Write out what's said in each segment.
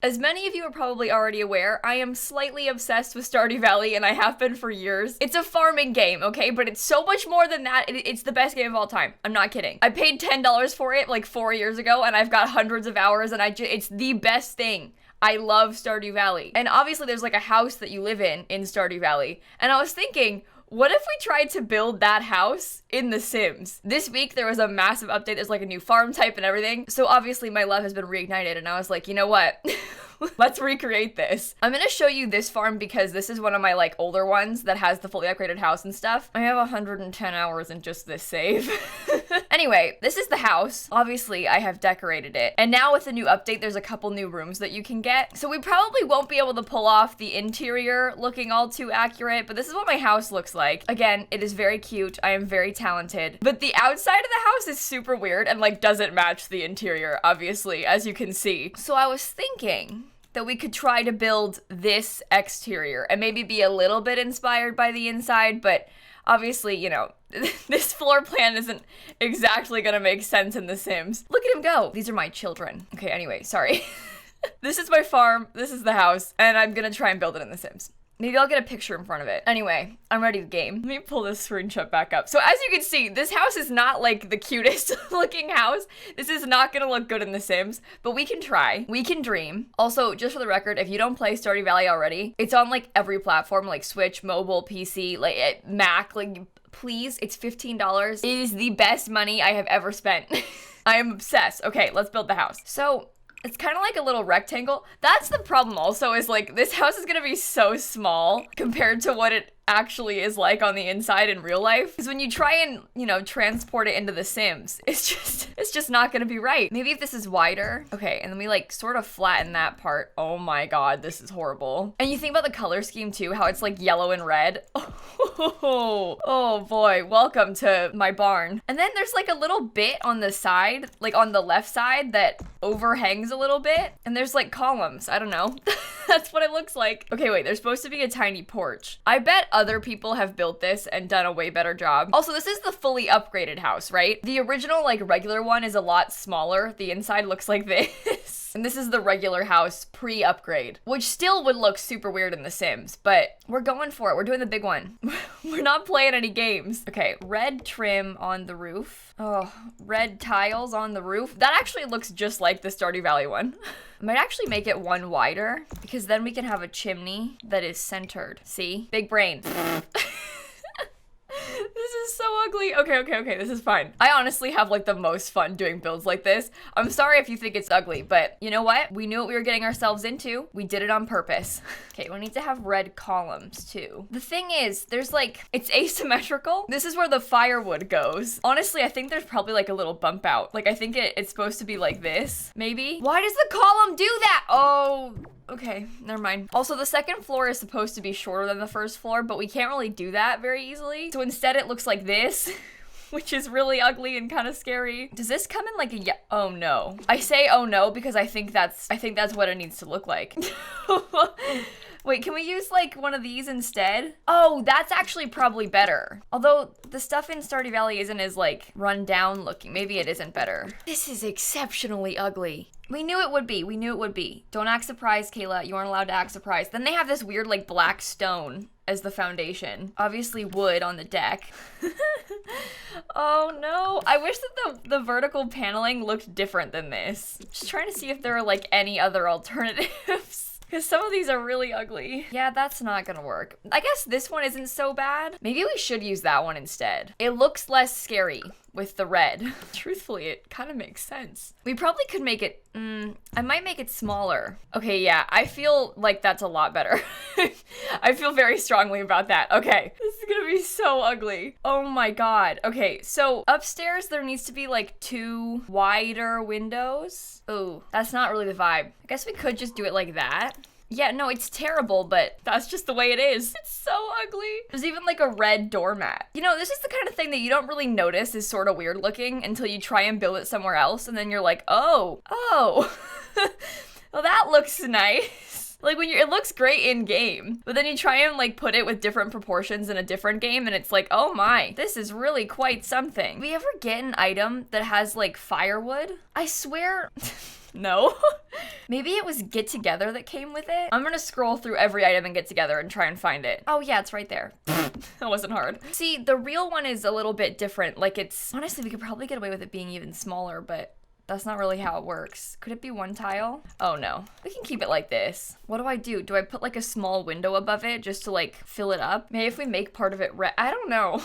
As many of you are probably already aware, I am slightly obsessed with Stardew Valley, and I have been for years. It's a farming game, okay? But it's so much more than that. It's the best game of all time. I'm not kidding. I paid $10 for it like 4 years ago, and I've got hundreds of hours, and it's the best thing. I love Stardew Valley. And obviously there's like a house that you live in Stardew Valley. And I was thinking, what if we tried to build that house in The Sims? This week there was a massive update. There's like a new farm type and everything. So obviously my love has been reignited, and I was like, you know what? Let's recreate this. I'm gonna show you this farm because this is one of my like older ones that has the fully upgraded house and stuff. I have 110 hours in just this save. Anyway, this is the house. Obviously, I have decorated it. And now with the new update, there's a couple new rooms that you can get. So we probably won't be able to pull off the interior looking all too accurate, but this is what my house looks like. Again, it is very cute. I am very talented. But the outside of the house is super weird and like doesn't match the interior, obviously, as you can see. So I was thinking that we could try to build this exterior and maybe be a little bit inspired by the inside, but obviously, you know, this floor plan isn't exactly gonna make sense in The Sims. Look at him go. These are my children. Okay, anyway, sorry. This is my farm, this is the house, and I'm gonna try and build it in The Sims. Maybe I'll get a picture in front of it. Anyway, I'm ready to game. Let me pull this screenshot back up. So as you can see, this house is not like the cutest looking house. This is not gonna look good in The Sims, but we can try. We can dream. Also, just for the record, if you don't play Stardew Valley already, it's on like every platform, like Switch, mobile, PC, like Mac, like please, it's $15. It is the best money I have ever spent. I am obsessed. Okay, let's build the house. So it's kind of like a little rectangle. That's the problem also, is like this house is gonna be so small compared to what it actually is like on the inside in real life. Because when you try and, you know, transport it into The Sims, it's just not gonna be right. Maybe if this is wider. Okay, and then we like sort of flatten that part. Oh my god, this is horrible. And you think about the color scheme too, how it's like yellow and red. Oh boy, welcome to my barn. And then there's like a little bit on the side, like on the left side, that overhangs a little bit. And there's like columns, I don't know. That's what it looks like. Okay, wait, there's supposed to be a tiny porch. I bet other people have built this and done a way better job. Also, this is the fully upgraded house, right? The original, like, regular one is a lot smaller. The inside looks like this. And this is the regular house pre-upgrade, which still would look super weird in The Sims, but we're going for it. We're doing the big one. We're not playing any games. Okay, red trim on the roof. Oh, red tiles on the roof. That actually looks just like the Stardew Valley one. I might actually make it one wider because then we can have a chimney that is centered. See? Big brain. This is so ugly. Okay, this is fine. I honestly have like the most fun doing builds like this. I'm sorry if you think it's ugly, but you know what? We knew what we were getting ourselves into. We did it on purpose. Okay, we need to have red columns too. The thing is, there's like, it's asymmetrical. This is where the firewood goes. Honestly, I think there's probably like a little bump out. Like I think it's supposed to be like this, maybe. Why does the column do that? Oh, okay, never mind. Also, the second floor is supposed to be shorter than the first floor, but we can't really do that very easily. So instead it looks like this, which is really ugly and kind of scary. Does this come in like a, oh no. I say oh no because I think that's what it needs to look like. Wait, can we use like one of these instead? Oh, that's actually probably better. Although the stuff in Stardew Valley isn't as like run down looking. Maybe it isn't better. This is exceptionally ugly. We knew it would be. We knew it would be. Don't act surprised, Kayla. You aren't allowed to act surprised. Then they have this weird like black stone as the foundation. Obviously wood on the deck. Oh no. I wish that the vertical paneling looked different than this. Just trying to see if there are like any other alternatives. Because some of these are really ugly. Yeah, that's not gonna work. I guess this one isn't so bad. Maybe we should use that one instead. It looks less scary with the red. Truthfully, it kind of makes sense. We probably could make it, I might make it smaller. Okay, yeah, I feel like that's a lot better. I feel very strongly about that. Okay, this is gonna be so ugly. Oh my god. Okay, so upstairs there needs to be like 2 wider windows. Oh, that's not really the vibe. I guess we could just do it like that. Yeah, no, it's terrible, but that's just the way it is. It's so ugly. There's even like a red doormat. You know, this is the kind of thing that you don't really notice is sort of weird looking until you try and build it somewhere else, and then you're like, oh. Well, that looks nice. Like when it looks great in game, but then you try and like put it with different proportions in a different game and it's like, oh my, this is really quite something. We ever get an item that has like firewood? I swear No. Maybe it was get together that came with it. I'm gonna scroll through every item and get together and try and find it. Oh yeah, it's right there. That wasn't hard. See, the real one is a little bit different. Like it's, honestly, we could probably get away with it being even smaller, but that's not really how it works. Could it be one tile? Oh no, we can keep it like this. What do? Do I put like a small window above it just to like fill it up? Maybe if we make part of it red, I don't know.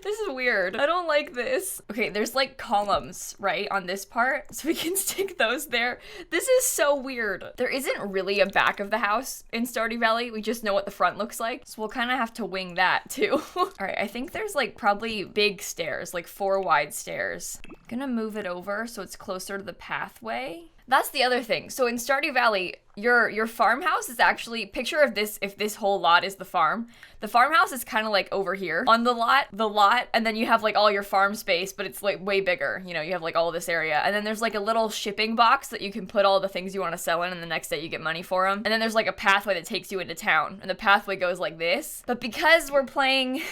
This is weird. I don't like this. Okay, there's like columns, right, on this part, so we can stick those there. This is so weird. There isn't really a back of the house in Stardew Valley. We just know what the front looks like, so we'll kind of have to wing that too. All right, I think there's like probably big stairs, like 4 wide stairs. I'm gonna move it over so it's closer to the pathway. That's the other thing. So in Stardew Valley, your farmhouse is actually, picture of this, if this whole lot is the farm. The farmhouse is kind of like over here on the lot, and then you have like all your farm space, but it's like way bigger. You know, you have like all this area. And then there's like a little shipping box that you can put all the things you want to sell in, and the next day you get money for them. And then there's like a pathway that takes you into town, and the pathway goes like this. But because we're playing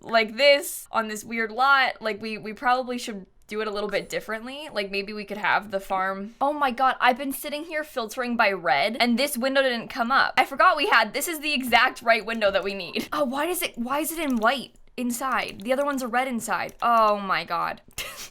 like this on this weird lot, like we probably should do it a little bit differently. Like maybe we could have the farm. Oh my god, I've been sitting here filtering by red and this window didn't come up. I forgot we had, this is the exact right window that we need. Oh, why is it in white inside? The other ones are red inside. Oh my god.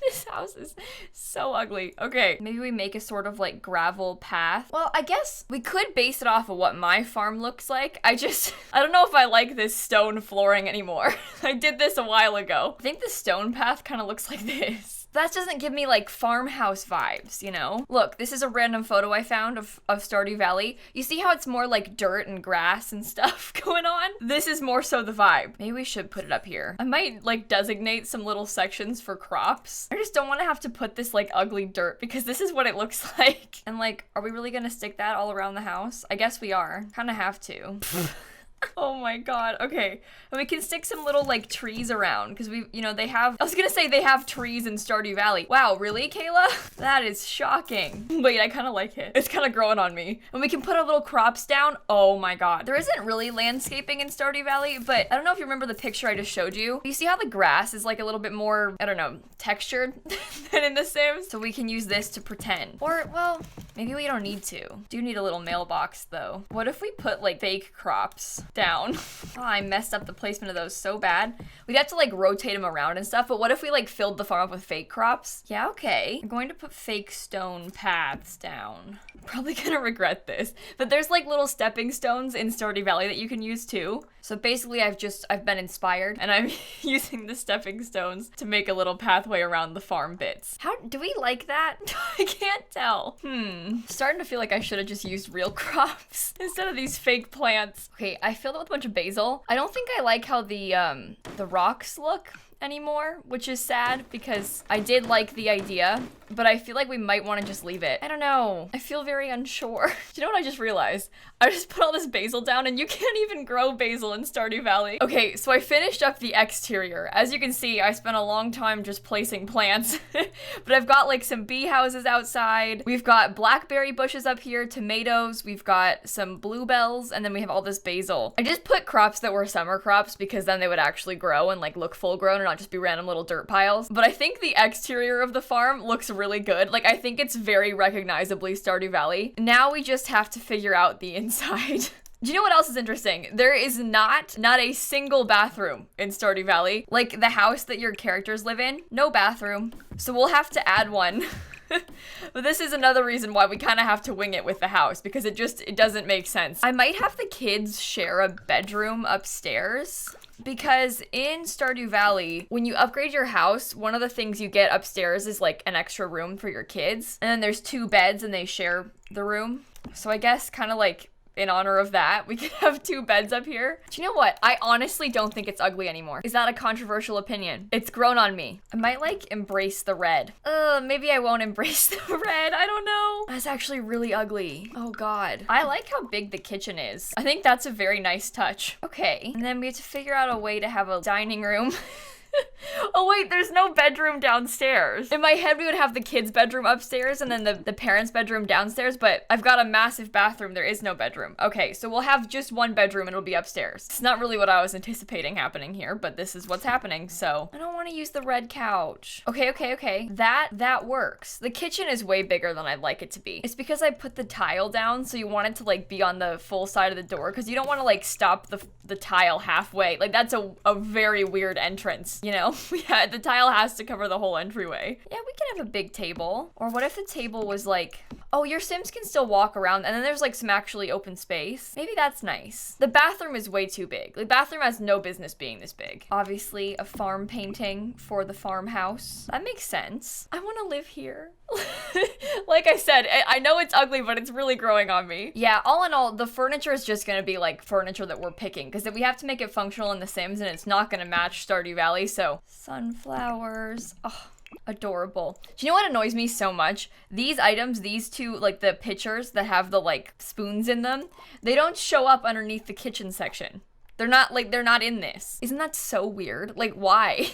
This house is so ugly. Okay, maybe we make a sort of like gravel path. Well, I guess we could base it off of what my farm looks like. I don't know if I like this stone flooring anymore. I did this a while ago. I think the stone path kind of looks like this. That doesn't give me like farmhouse vibes, you know? Look, this is a random photo I found of Stardew Valley. You see how it's more like dirt and grass and stuff going on? This is more so the vibe. Maybe we should put it up here. I might like designate some little sections for crops. I just don't want to have to put this like ugly dirt because this is what it looks like. And like, are we really gonna stick that all around the house? I guess we are. Kind of have to. Oh my god, okay. And we can stick some little like trees around because they have, I was gonna say they have trees in Stardew Valley. Wow, really, Kayla? That is shocking. Wait, I kind of like it. It's kind of growing on me. And we can put our little crops down. Oh my god. There isn't really landscaping in Stardew Valley, but I don't know if you remember the picture I just showed you. You see how the grass is like a little bit more, I don't know, textured than in The Sims? So we can use this to pretend. Or, well, maybe we don't need to. Do need a little mailbox though. What if we put like fake crops down? Oh, I messed up the placement of those so bad. We'd have to like rotate them around and stuff, but what if we like filled the farm up with fake crops? Yeah, okay. I'm going to put fake stone paths down. I'm probably gonna regret this, but there's like little stepping stones in Stardew Valley that you can use too. So basically I've been inspired and I'm using the stepping stones to make a little pathway around the farm bits. How do we like that? I can't tell. Starting to feel like I should have just used real crops instead of these fake plants. Okay, I filled it with a bunch of basil. I don't think I like how the rocks look anymore, which is sad because I did like the idea, but I feel like we might want to just leave it. I don't know. I feel very unsure. You know what I just realized? I just put all this basil down and you can't even grow basil in Stardew Valley. Okay, so I finished up the exterior. As you can see, I spent a long time just placing plants, but I've got like some bee houses outside. We've got blackberry bushes up here, tomatoes, we've got some bluebells, and then we have all this basil. I just put crops that were summer crops because then they would actually grow and like look full grown and not just be random little dirt piles. But I think the exterior of the farm looks really good. Like I think it's very recognizably Stardew Valley. Now we just have to figure out the inside. Do you know what else is interesting? There is not a single bathroom in Stardew Valley. Like the house that your characters live in, no bathroom. So we'll have to add one. But this is another reason why we kind of have to wing it with the house because it doesn't make sense. I might have the kids share a bedroom upstairs. Because in Stardew Valley, when you upgrade your house, one of the things you get upstairs is like an extra room for your kids. And then there's 2 beds and they share the room. So I guess kind of like in honor of that, we could have 2 beds up here. Do you know what? I honestly don't think it's ugly anymore. Is that a controversial opinion? It's grown on me. I might like embrace the red. Maybe I won't embrace the red. I don't know. That's actually really ugly. Oh god. I like how big the kitchen is. I think that's a very nice touch. Okay. And then we have to figure out a way to have a dining room. Oh wait, there's no bedroom downstairs. In my head, we would have the kids' bedroom upstairs and then the parents' bedroom downstairs, but I've got a massive bathroom. There is no bedroom. Okay, so we'll have just one bedroom and it'll be upstairs. It's not really what I was anticipating happening here, but this is what's happening, so I don't want to use the red couch. Okay. That works. The kitchen is way bigger than I'd like it to be. It's because I put the tile down, so you want it to like be on the full side of the door, because you don't want to like stop the tile halfway. Like that's a very weird entrance, you know? Yeah, the tile has to cover the whole entryway. Yeah, we can have a big table. Or what if the table was like, oh, your Sims can still walk around and then there's like some actually open space. Maybe that's nice. The bathroom is way too big. The bathroom has no business being this big. Obviously, a farm painting for the farmhouse. That makes sense. I want to live here. Like I said, I know it's ugly, but it's really growing on me. Yeah, all in all, the furniture is just gonna be like furniture that we're picking, because we have to make it functional in The Sims and it's not gonna match Stardew Valley, so sunflowers. Oh, adorable. Do you know what annoys me so much? These items, these two, like the pitchers that have the like spoons in them, they don't show up underneath the kitchen section. They're not in this. Isn't that so weird? Like, why?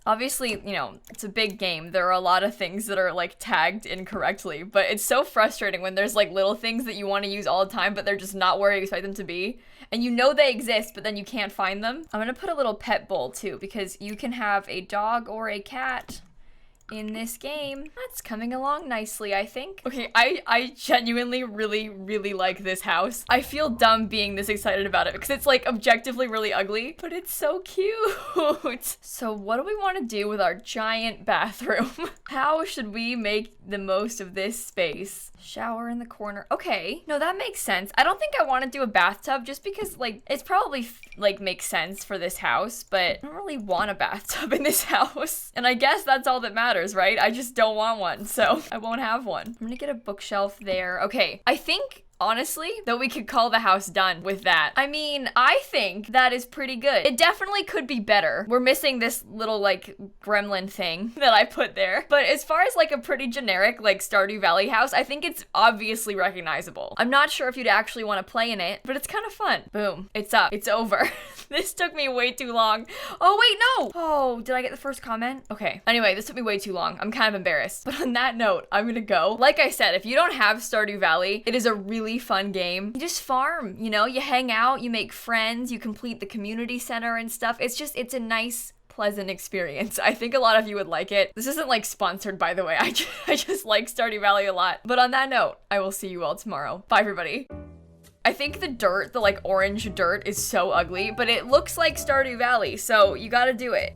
Obviously, you know, it's a big game. There are a lot of things that are like tagged incorrectly, but it's so frustrating when there's like little things that you want to use all the time, but they're just not where you expect them to be. And you know they exist, but then you can't find them. I'm gonna put a little pet bowl too, because you can have a dog or a cat in this game. That's coming along nicely, I think. Okay, I genuinely really like this house. I feel dumb being this excited about it because it's like objectively really ugly, but it's so cute. So what do we want to do with our giant bathroom? How should we make the most of this space? Shower in the corner. Okay, no, that makes sense. I don't think I want to do a bathtub just because like it's probably like makes sense for this house, but I don't really want a bathtub in this house. And I guess that's all that matters, right? I just don't want one, so I won't have one. I'm gonna get a bookshelf there. Okay, I think honestly, that we could call the house done with that. I mean, I think that is pretty good. It definitely could be better. We're missing this little like gremlin thing that I put there. But as far as like a pretty generic like Stardew Valley house, I think it's obviously recognizable. I'm not sure if you'd actually want to play in it, but it's kind of fun. Boom. It's up. It's over. This took me way too long. Oh, wait, no. Oh, did I get the first comment? Okay. Anyway, this took me way too long. I'm kind of embarrassed. But on that note, I'm gonna go. Like I said, if you don't have Stardew Valley, it is a really fun game. You just farm, you know, you hang out, you make friends, you complete the community center and stuff. It's a nice, pleasant experience. I think a lot of you would like it. This isn't like sponsored, by the way. I just like Stardew Valley a lot. But on that note, I will see you all tomorrow. Bye, everybody. I think the dirt, the like orange dirt is so ugly, but it looks like Stardew Valley, so you gotta do it.